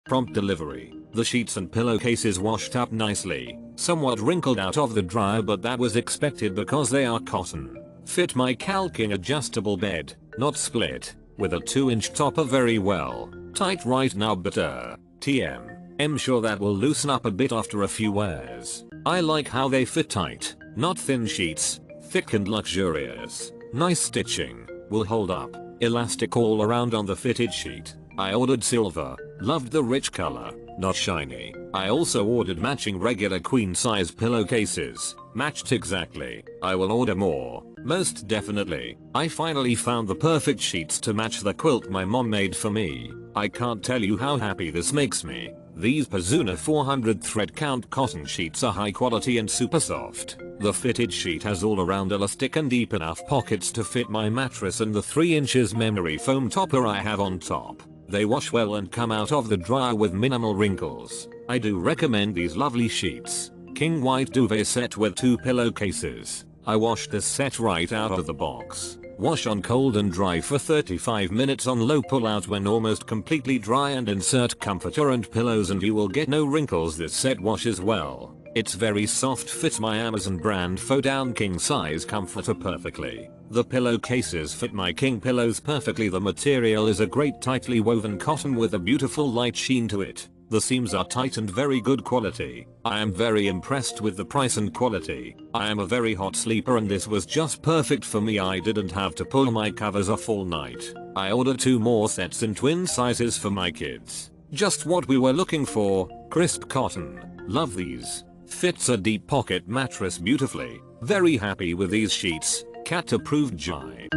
Prompt delivery. The sheets and pillowcases washed up nicely, somewhat wrinkled out of the dryer, but that was expected because they are cotton. Fit my caulking adjustable bed, not split, with a 2-inch topper very well. Tight right now but TM. I'm sure that will loosen up a bit after a few wears. I like how they fit tight, not thin sheets, thick and luxurious. Nice stitching, will hold up. Elastic all around on the fitted sheet. I ordered silver, loved the rich color, not shiny. I also ordered matching regular queen size pillowcases, matched exactly. I will order more, most definitely. I finally found the perfect sheets to match the quilt my mom made for me. I can't tell you how happy this makes me. These Pizuna 400 thread count cotton sheets are high quality and super soft. The fitted sheet has all around elastic and deep enough pockets to fit my mattress and the 3 inches memory foam topper I have on top. They wash well and come out of the dryer with minimal wrinkles. I do recommend these lovely sheets. King White Duvet Set with 2 pillowcases. I washed this set right out of the box. Wash on cold and dry for 35 minutes on low, pull out when almost completely dry and insert comforter and pillows and you will get no wrinkles. This set washes well. It's very soft, fits my Amazon brand faux down king size comforter perfectly. The pillowcases fit my king pillows perfectly. The material is a great tightly woven cotton with a beautiful light sheen to it. The seams are tight and very good quality. I am very impressed with the price and quality. I am a very hot sleeper and this was just perfect for me. I didn't have to pull my covers off all night. I ordered 2 more sets in twin sizes for my kids. Just what we were looking for, crisp cotton. Love these. Fits a deep pocket mattress beautifully. Very happy with these sheets. Cat approved Jai.